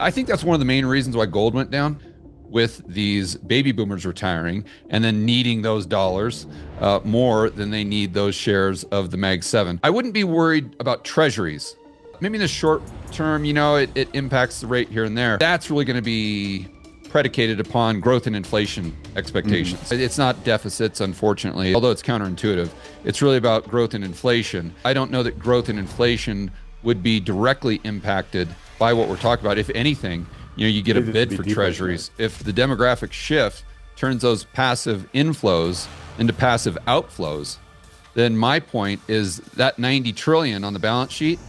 I think that's one of the main reasons why gold went down with these baby boomers retiring and then needing those dollars more than they need those shares of the Mag 7. I wouldn't be worried about treasuries. Maybe in the short term, it impacts the rate here and there. That's really going to be predicated upon growth and inflation expectations. It's not deficits, unfortunately, although it's counterintuitive. It's really about growth and inflation. I don't know that growth and inflation would be directly impacted by what we're talking about. If anything, you get a bid for treasuries. If the demographic shift turns those passive inflows into passive outflows, then my point is that 90 trillion on the balance sheet,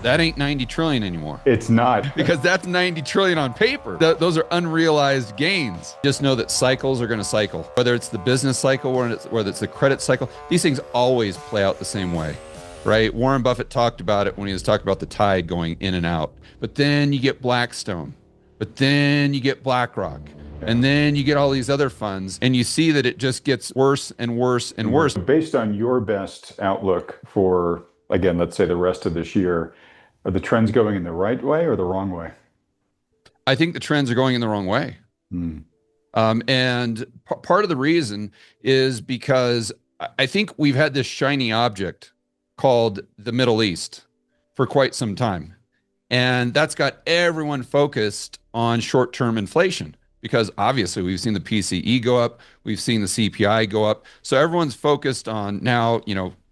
that ain't 90 trillion anymore. It's not. Because that's 90 trillion on paper. Those are unrealized gains. Just know that cycles are going to cycle. Whether it's the business cycle, whether it's the credit cycle, these things always play out the same way, right? Warren Buffett talked about it when he was talking about the tide going in and out. But then you get Blackstone. But then you get BlackRock. And then you get all these other funds, and you see that it just gets worse and worse and worse. Based on your best outlook for, again, let's say the rest of this year, are the trends going in the right way or the wrong way? I think the trends are going in the wrong way. And part of the reason is because I think we've had this shiny object called the Middle East for quite some time. And that's got everyone focused on short-term inflation because obviously we've seen the PCE go up, we've seen the CPI go up. So everyone's focused on now,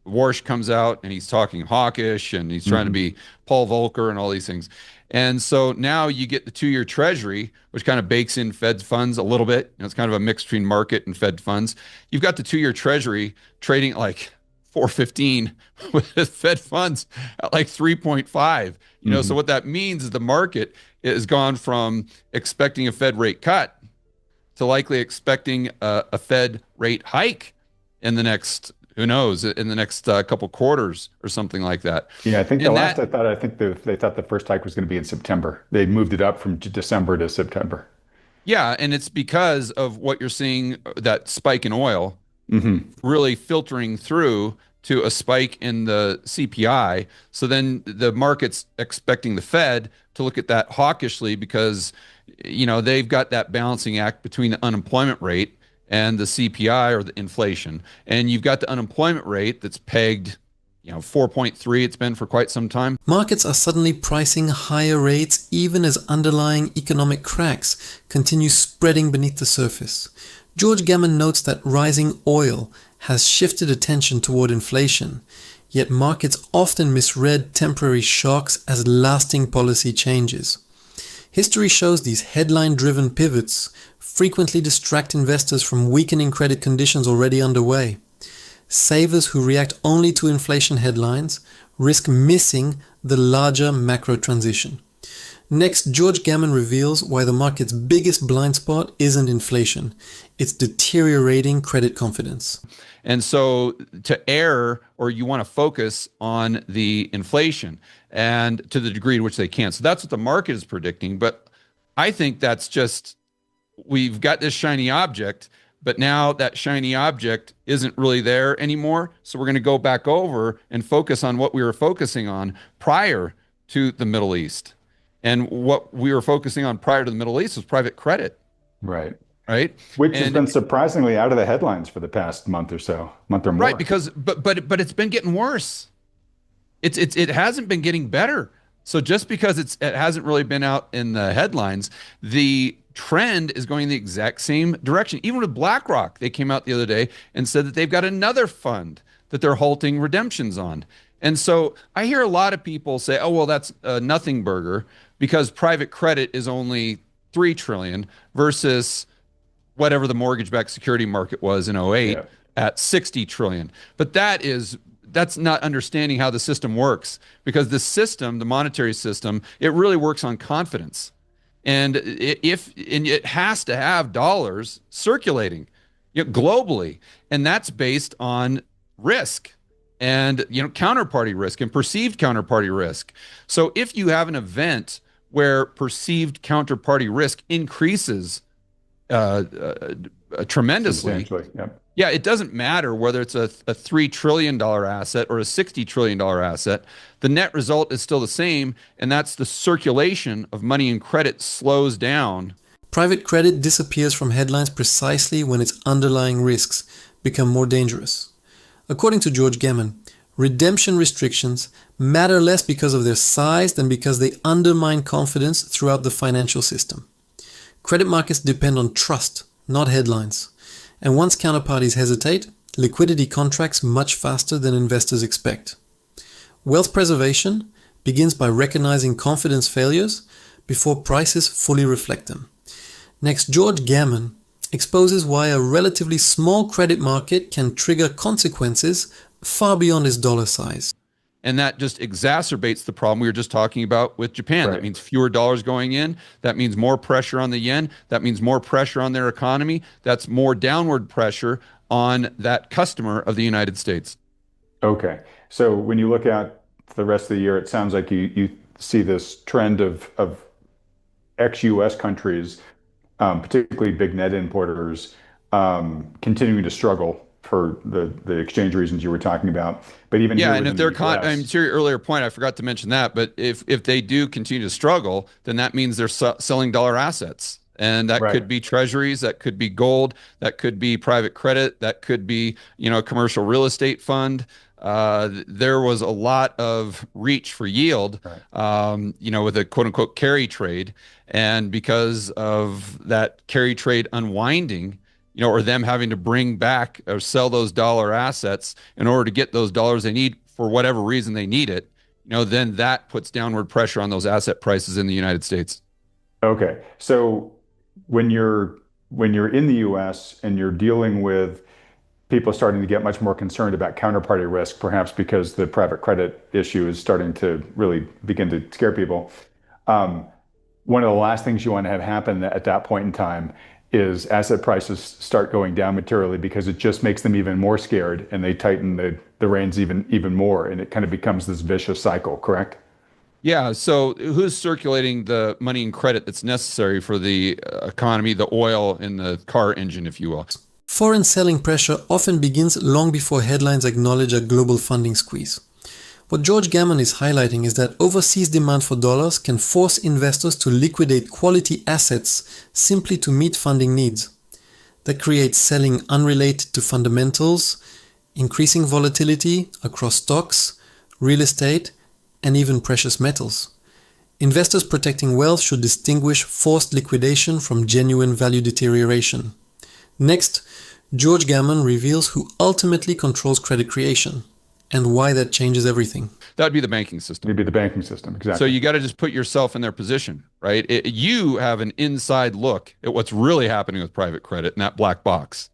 Warsh comes out and he's talking hawkish and he's trying to be Paul Volcker and all these things. And so now you get the 2-year treasury, which kind of bakes in Fed funds a little bit. It's kind of a mix between market and Fed funds. You've got the 2-year treasury trading at like 4.15 with Fed funds at like 3.5. So what that means is the market has gone from expecting a Fed rate cut to likely expecting a Fed rate hike in the next, who knows, in the next couple quarters or something like that. Yeah, I think I think they thought the first hike was going to be in September. They moved it up from December to September. Yeah, and it's because of what you're seeing, that spike in oil really filtering through to a spike in the CPI. So then the market's expecting the Fed to look at that hawkishly because, they've got that balancing act between the unemployment rate and the CPI or the inflation. And you've got the unemployment rate that's pegged, 4.3, it's been for quite some time. Markets are suddenly pricing higher rates even as underlying economic cracks continue spreading beneath the surface. George Gammon notes that rising oil has shifted attention toward inflation, yet markets often misread temporary shocks as lasting policy changes. History shows these headline-driven pivots frequently distract investors from weakening credit conditions already underway. Savers who react only to inflation headlines risk missing the larger macro transition. Next, George Gammon reveals why the market's biggest blind spot isn't inflation. It's deteriorating credit confidence. And so to err, or you want to focus on the inflation and to the degree to which they can. So that's what the market is predicting. But I think that's just, we've got this shiny object, but now that shiny object isn't really there anymore. So we're going to go back over and focus on what we were focusing on prior to the Middle East. And what we were focusing on prior to the Middle East was private credit. Right. Which has been surprisingly out of the headlines for the past month or more. Right, because but it's been getting worse. It hasn't been getting better. So just because it hasn't really been out in the headlines, the trend is going the exact same direction. Even with BlackRock, they came out the other day and said that they've got another fund that they're halting redemptions on. And so I hear a lot of people say, oh, well, that's a nothing burger because private credit is only 3 trillion versus whatever the mortgage-backed security market was in '08 at 60 trillion. But that's not understanding how the system works, because the system, the monetary system, it really works on confidence. And it has to have dollars circulating globally, and that's based on risk and counterparty risk and perceived counterparty risk. So if you have an event where perceived counterparty risk increases tremendously, Yeah, it doesn't matter whether it's a $3 trillion asset or a $60 trillion asset. The net result is still the same, and that's the circulation of money and credit slows down. Private credit disappears from headlines precisely when its underlying risks become more dangerous. According to George Gammon, redemption restrictions matter less because of their size than because they undermine confidence throughout the financial system. Credit markets depend on trust, not headlines. And once counterparties hesitate, liquidity contracts much faster than investors expect. Wealth preservation begins by recognizing confidence failures before prices fully reflect them. Next, George Gammon exposes why a relatively small credit market can trigger consequences far beyond its dollar size. And that just exacerbates the problem we were just talking about with Japan. That Right. means fewer dollars going in. That means more pressure on the yen. That means more pressure on their economy. That's more downward pressure on that customer of the United States. Okay. So when you look at the rest of the year, it sounds like you see this trend of ex-US countries, particularly big net importers, continuing to struggle for the exchange reasons you were talking about. But even Yeah, here and if within they're the US, to your earlier point, I forgot to mention that, but if they do continue to struggle, then that means they're selling dollar assets. And that right, could be treasuries, that could be gold, that could be private credit, that could be, a commercial real estate fund. There was a lot of reach for yield, right, with a quote unquote carry trade. And because of that carry trade unwinding, or them having to bring back or sell those dollar assets in order to get those dollars they need for whatever reason they need it, then that puts downward pressure on those asset prices in the United States. okay. So when you're in the US and you're dealing with people starting to get much more concerned about counterparty risk, perhaps because the private credit issue is starting to really begin to scare people. Um, One of the last things you want to have happen at that point in time is asset prices start going down materially because it just makes them even more scared and they tighten the reins even more, and it kind of becomes this vicious cycle, correct? Yeah. So who's circulating the money and credit that's necessary for the economy, the oil in the car engine, if you will? Foreign selling pressure often begins long before headlines acknowledge a global funding squeeze. What George Gammon is highlighting is that overseas demand for dollars can force investors to liquidate quality assets simply to meet funding needs. That creates selling unrelated to fundamentals, increasing volatility across stocks, real estate, and even precious metals. Investors protecting wealth should distinguish forced liquidation from genuine value deterioration. Next, George Gammon reveals who ultimately controls credit creation and why that changes everything. That'd be the banking system. Maybe the banking system, So exactly. you got to just put yourself in their position, right? You have an inside look at what's really happening with private credit in that black box.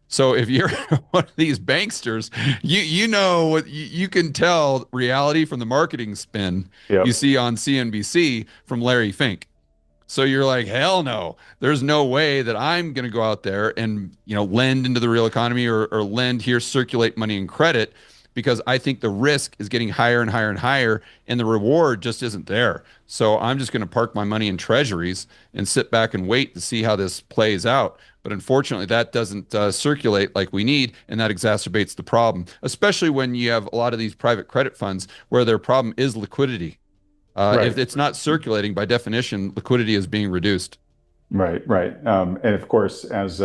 So if you're one of these banksters, you know what you can tell reality from the marketing spin you Yep. see on CNBC from Larry Fink. So you're like, hell no, there's no way that I'm going to go out there and, lend into the real economy or lend here, circulate money and credit because I think the risk is getting higher and higher and higher and the reward just isn't there. So I'm just going to park my money in treasuries and sit back and wait to see how this plays out. But unfortunately, that doesn't circulate like we need, and that exacerbates the problem, especially when you have a lot of these private credit funds where their problem is liquidity. If Right. it's not circulating, by definition, liquidity is being reduced. Right, right. And of course, as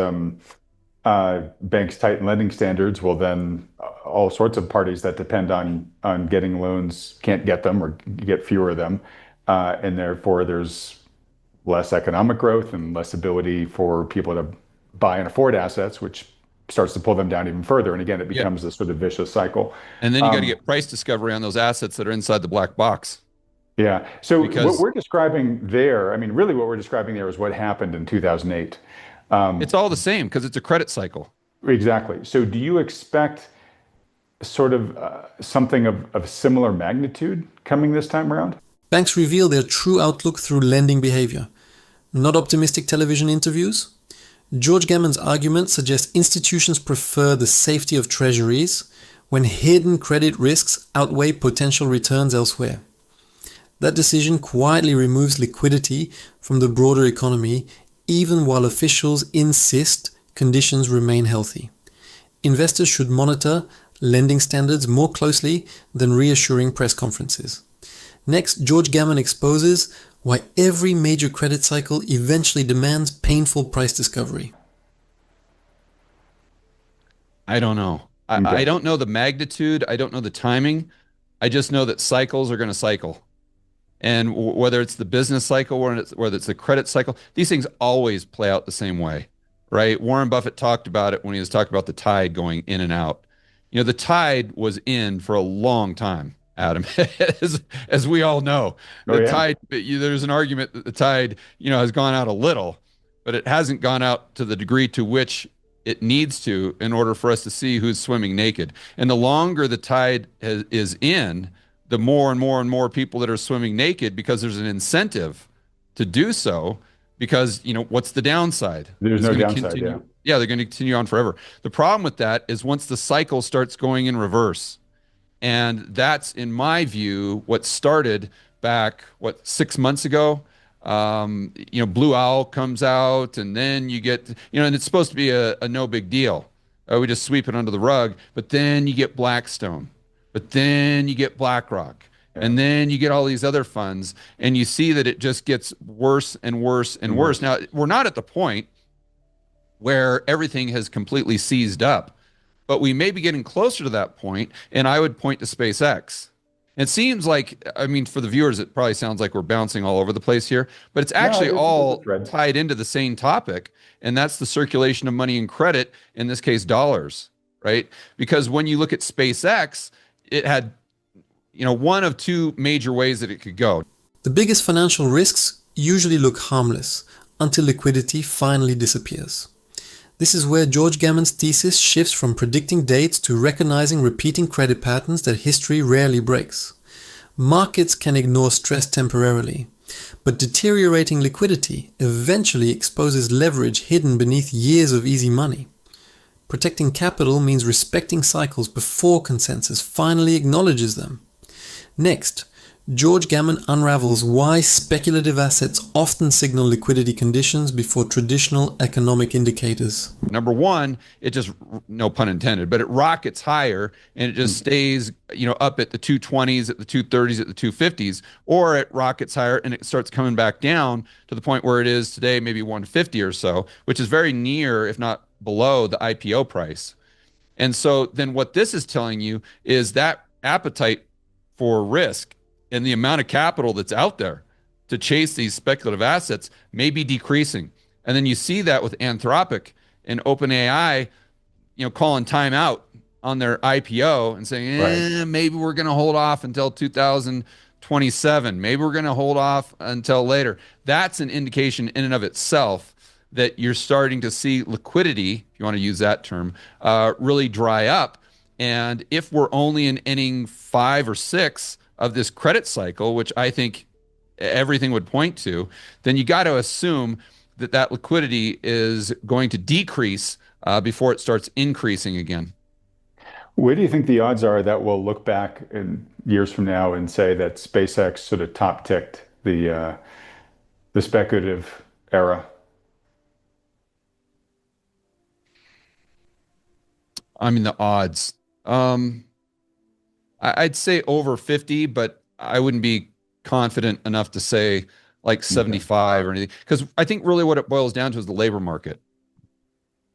banks tighten lending standards, well, then all sorts of parties that depend on getting loans can't get them or get fewer of them, and therefore there's less economic growth and less ability for people to buy and afford assets, which starts to pull them down even further. And again, it Yep. becomes this sort of vicious cycle. And then you got to Um, get price discovery on those assets that are inside the black box yeah. So what because we're describing there, I mean, really what we're describing there is what happened in 2008. it's Um, all the same because it's a credit cycle. exactly. So do you expect sort of something of similar magnitude coming this time around? Banks reveal their true outlook through lending behavior, not optimistic television interviews. George Gammon's argument suggests institutions prefer the safety of treasuries when hidden credit risks outweigh potential returns elsewhere. That decision quietly removes liquidity from the broader economy, even while officials insist conditions remain healthy. investors should monitor lending standards more closely than reassuring press conferences. Next, George Gammon exposes why every major credit cycle eventually demands painful price discovery. I don't know. I Okay. don't know the magnitude. I don't know the timing. I just know that cycles are going to cycle. And whether it's the business cycle or whether it's the credit cycle, these things always play out the same way, right? Warren Buffett talked about it when he was talking about the tide going in and out. You know, the tide was in for a long time, Adam, as we all know. Oh The yeah. tide, there's an argument that the tide, has gone out a little, but it hasn't gone out to the degree to which it needs to in order for us to see who's swimming naked. And the longer the tide is in, the more and more and more people that are swimming naked because there's an incentive to do so because, what's the downside? There's It's no going to downside. Yeah. continue. Yeah, they're going to continue on forever. The problem with that is once the cycle starts going in reverse, and that's, in my view, what started back, 6 months ago. Blue Owl comes out, and then you get, and it's supposed to be a no big deal. We just sweep it under the rug. But then you get Blackstone. But then you get BlackRock. Yeah. And then you get all these other funds, and you see that it just gets worse and worse and worse. Now, we're not at the point where everything has completely seized up, but we may be getting closer to that point, and I would point to SpaceX. It seems like, I mean, for the viewers, it probably sounds like we're bouncing all over the place here, but it's No, actually there's a all thread. tied into the same topic, and that's the circulation of money and credit, in this case, dollars, right? Because when you look at SpaceX, it had, one of two major ways that it could go. The biggest financial risks usually look harmless until liquidity finally disappears. This is where George Gammon's thesis shifts from predicting dates to recognizing repeating credit patterns that history rarely breaks. Markets can ignore stress temporarily, but deteriorating liquidity eventually exposes leverage hidden beneath years of easy money. Protecting capital means respecting cycles before consensus finally acknowledges them. Next, George Gammon unravels why speculative assets often signal liquidity conditions before traditional economic indicators. Number one, it just, no pun intended, but it rockets higher and it just stays, up at the 220s, at the 230s, at the 250s, or it rockets higher and it starts coming back down to the point where it is today, maybe 150 or so, which is very near, if not below, the IPO price. And so then what this is telling you is that appetite for risk and the amount of capital that's out there to chase these speculative assets may be decreasing. And then you see that with Anthropic and OpenAI, calling time out on their IPO and saying, maybe we're going to hold off until 2027. Maybe we're going to hold off until later. That's an indication in and of itself that you're starting to see liquidity, if you want to use that term, really dry up. And if we're only in inning 5 or 6 of this credit cycle, which I think everything would point to, then you got to assume that that liquidity is going to decrease before it starts increasing again. Where do you think the odds are that we'll look back in years from now and say that SpaceX sort of top ticked the speculative era? I mean, the odds. I'd say over 50, but I wouldn't be confident enough to say like 75 or anything. Because I think really what it boils down to is the labor market.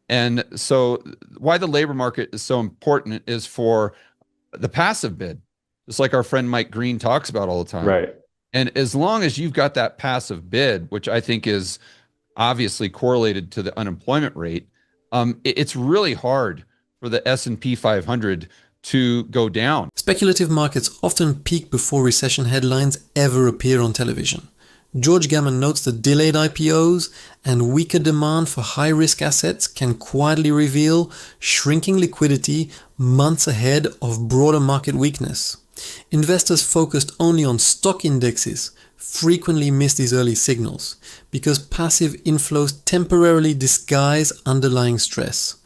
And so why the labor market is so important is for the passive bid, just like our friend Mike Green talks about all the time. Right. And as long as you've got that passive bid, which I think is obviously correlated to the unemployment rate, it's really hard for the S&P 500 to go down. Speculative markets often peak before recession headlines ever appear on television. George Gammon notes that delayed IPOs and weaker demand for high-risk assets can quietly reveal shrinking liquidity months ahead of broader market weakness. Investors focused only on stock indexes frequently miss these early signals because passive inflows temporarily disguise underlying stress.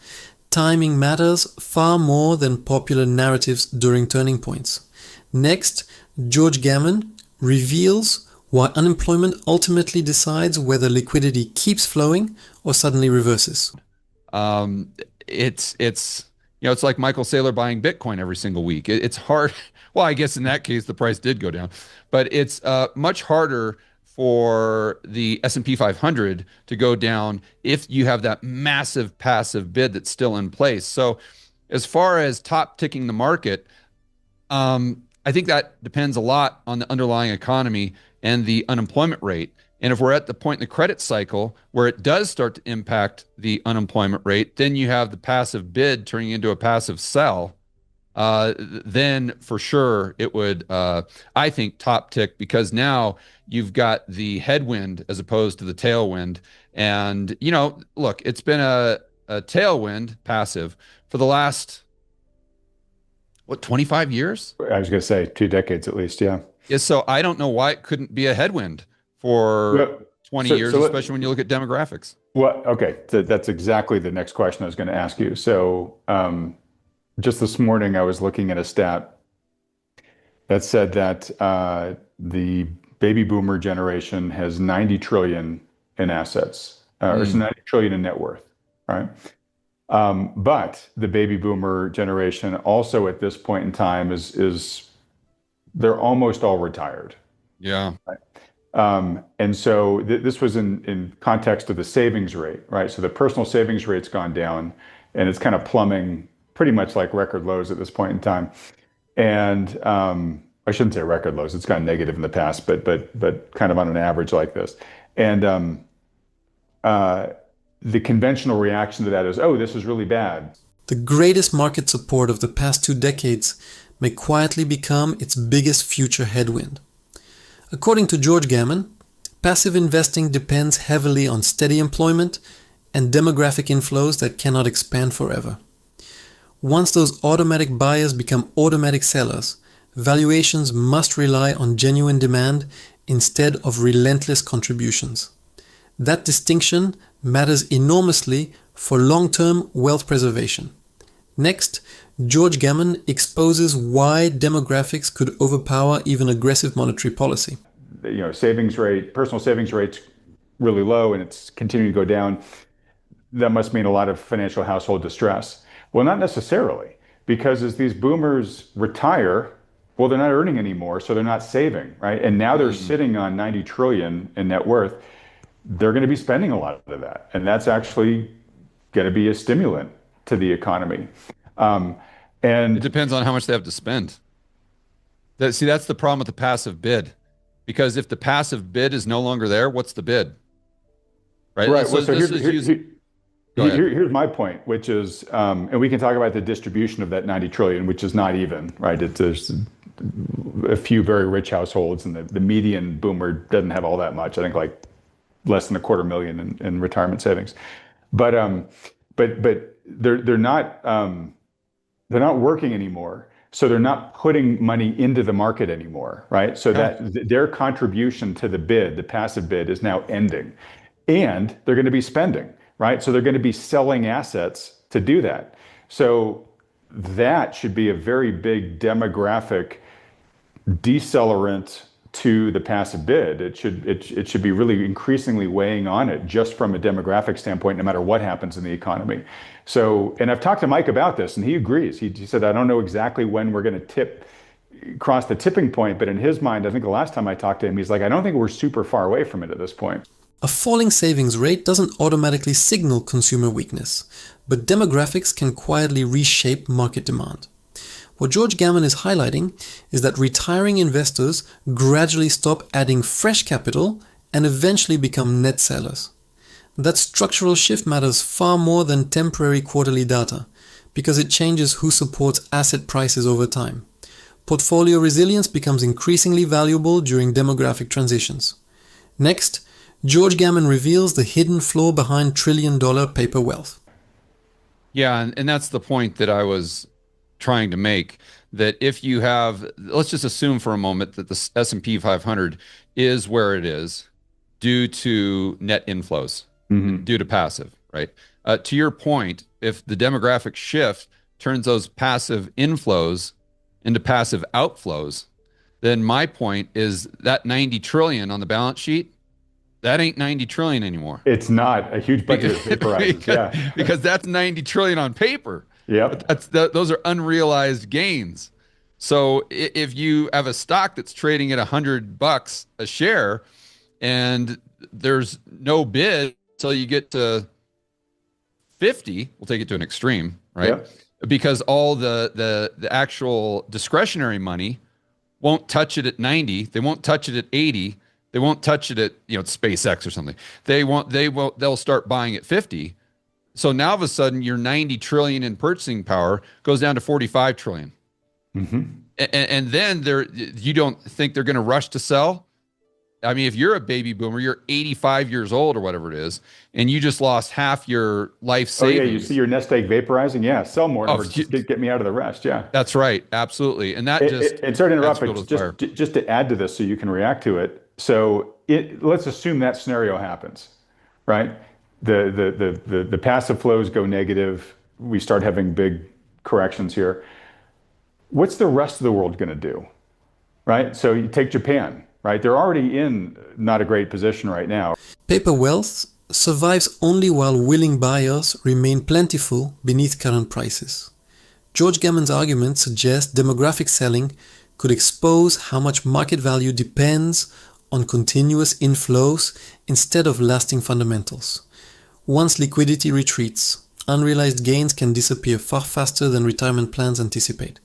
Timing matters far more than popular narratives during turning points. Next, George Gammon reveals why unemployment ultimately decides whether liquidity keeps flowing or suddenly reverses. It's it's like Michael Saylor buying Bitcoin every single week. It's hard. Well, I guess in that case, the price did go down, but it's much harder for the S&P 500 to go down if you have that massive passive bid that's still in place. So as far as top ticking the market, I think that depends a lot on the underlying economy and the unemployment rate. And if we're at the point in the credit cycle where it does start to impact the unemployment rate, then you have the passive bid turning into a passive sell. Then for sure it would, I think, top tick because now you've got the headwind as opposed to the tailwind. And, look, it's been a tailwind passive for the last, 25 years? I was going to say 2 decades at least. Yeah. Yeah, so I don't know why it couldn't be a headwind for Well, 20 so, years, so especially when you look at demographics. okay. That's exactly the next question I was going to ask you. So, just this morning, I was looking at a stat that said that the baby boomer generation has 90 trillion in assets, or 90 trillion in net worth, right? But the baby boomer generation also at this point in time is they're almost all retired. Yeah. And so this was in context of the savings rate, right? So the personal savings rate's gone down and it's kind of plumbing pretty much like record lows at this point in time. And I shouldn't say record lows, it's gone negative in the past, but kind of on an average like this. And the conventional reaction to that is, oh, this is really bad. The greatest market support of the past 2 decades may quietly become its biggest future headwind. According to George Gammon, passive investing depends heavily on steady employment and demographic inflows that cannot expand forever. Once those automatic buyers become automatic sellers, valuations must rely on genuine demand instead of relentless contributions. That distinction matters enormously for long-term wealth preservation. Next, George Gammon exposes why demographics could overpower even aggressive monetary policy. Savings rate, personal savings rate's really low and it's continuing to go down. That must mean a lot of financial household distress. Well, not necessarily, because as these boomers retire, well, they're not earning anymore, so they're not saving, right? And now they're sitting on 90 trillion in net worth. They're going to be spending a lot of that, and that's actually going to be a stimulant to the economy. And it depends on how much they have to spend. That's the problem with the passive bid, because if the passive bid is no longer there, what's the bid? Right. Right. So here's my point, which is, and we can talk about the distribution of that 90 trillion, which is not even, right? There's a few very rich households, and the median boomer doesn't have all that much. I think like less than $250,000 in retirement savings, but they're not working anymore, so they're not putting money into the market anymore, right? So that their contribution to the bid, the passive bid, is now ending, and they're going to be spending, right? So they're going to be selling assets to do that. So that should be a very big demographic decelerant to the passive bid. It should be really increasingly weighing on it just from a demographic standpoint, no matter what happens in the economy. So, and I've talked to Mike about this, and he agrees. He said, I don't know exactly when we're going to cross the tipping point, but in his mind, I think the last time I talked to him, he's like, I don't think we're super far away from it at this point. A falling savings rate doesn't automatically signal consumer weakness, but demographics can quietly reshape market demand. What George Gammon is highlighting is that retiring investors gradually stop adding fresh capital and eventually become net sellers. That structural shift matters far more than temporary quarterly data, because it changes who supports asset prices over time. Portfolio resilience becomes increasingly valuable during demographic transitions. Next, George Gammon reveals the hidden flaw behind trillion-dollar paper wealth. Yeah, and that's the point that I was trying to make, that if you have, let's just assume for a moment that the S&P 500 is where it is due to net inflows, due to passive, right? To your point, if the demographic shift turns those passive inflows into passive outflows, then my point is that 90 trillion on the balance sheet, that ain't 90 trillion anymore. It's not a huge budget of paper rises, because that's 90 trillion on paper. Yep. Those are unrealized gains. So if you have a stock that's trading at $100 a share and there's no bid until you get to 50, we'll take it to an extreme, right? Yep. Because all the actual discretionary money won't touch it at 90, they won't touch it at 80, they won't touch it at, SpaceX or something. They'll start buying at 50. So now all of a sudden your 90 trillion in purchasing power goes down to 45 trillion. Mm-hmm. And then you don't think they're going to rush to sell? I mean, if you're a baby boomer, you're 85 years old or whatever it is, and you just lost half your life Oh yeah, savings. you see your nest egg vaporizing. Yeah, sell more Oh, or just get me out of the rest. Yeah. that's right. Absolutely. And that just And sorry to interrupt, adds fuel but to the fire. just to add to this so you can react to it. So let's assume that scenario happens, right? The passive flows go negative. We start having big corrections here. What's the rest of the world going to do, right? So you take Japan, right? They're already in not a great position right now. Paper wealth survives only while willing buyers remain plentiful beneath current prices. George Gammon's argument suggests demographic selling could expose how much market value depends on continuous inflows instead of lasting fundamentals. Once liquidity retreats, unrealized gains can disappear far faster than retirement plans anticipate.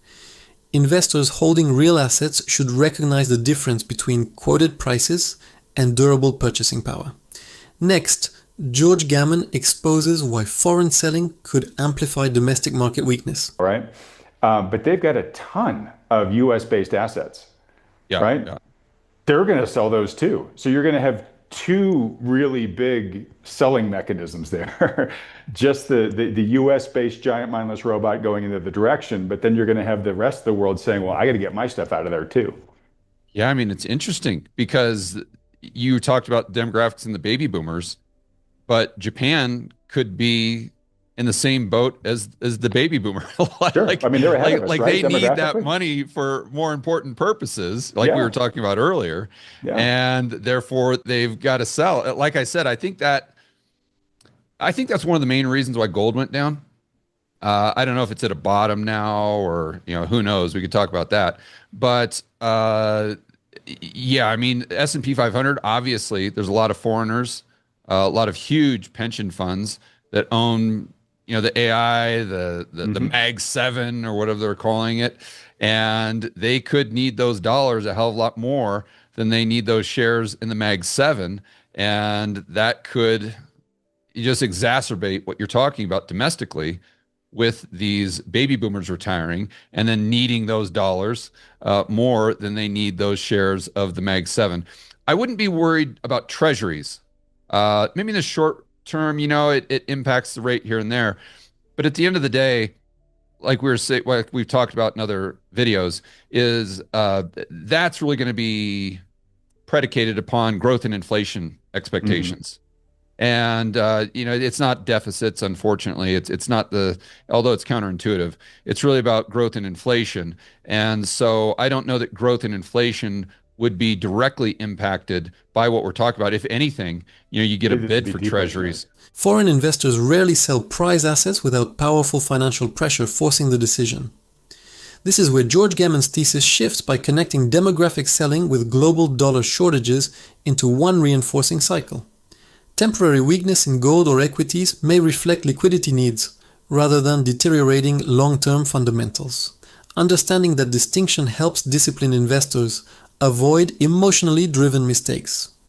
Investors holding real assets should recognize the difference between quoted prices and durable purchasing power. Next, George Gammon exposes why foreign selling could amplify domestic market weakness. All right. But they've got a ton of US based assets, Yeah. right? Yeah. They're going to sell those too. So you're going to have two really big selling mechanisms there. Just the US based giant mindless robot going into the direction, but then you're going to have the rest of the world saying, well, I got to get my stuff out of there too. Yeah. I mean, it's interesting because you talked about demographics and the baby boomers, but Japan could be in the same boat as the baby boomer. Sure. Like, I mean, they're ahead of us, like right? they need that Demographically. money for more important purposes, like we Yeah. were talking about earlier. Yeah. And therefore they've got to sell. Like I said, I think that's one of the main reasons why gold went down. I don't know if it's at a bottom now or, who knows, we could talk about that. But yeah, I mean, S&P 500, obviously there's a lot of foreigners, a lot of huge pension funds that own, the AI, the Mag 7 or whatever they're calling it. And they could need those dollars a hell of a lot more than they need those shares in the Mag 7. And that could just exacerbate what you're talking about domestically with these baby boomers retiring and then needing those dollars more than they need those shares of the Mag 7. I wouldn't be worried about treasuries. Maybe in the short term, it impacts the rate here and there. But at the end of the day, like like we've talked about in other videos, is that's really going to be predicated upon growth and inflation expectations. And it's not deficits, unfortunately. It's not although it's counterintuitive, it's really about growth and inflation. And so I don't know that growth and inflation would be directly impacted by what we're talking about. If anything, you get a bid for treasuries. Foreign investors rarely sell prize assets without powerful financial pressure forcing the decision. This is where George Gammon's thesis shifts by connecting demographic selling with global dollar shortages into one reinforcing cycle. Temporary weakness in gold or equities may reflect liquidity needs rather than deteriorating long-term fundamentals. Understanding that distinction helps disciplined investors avoid emotionally driven mistakes.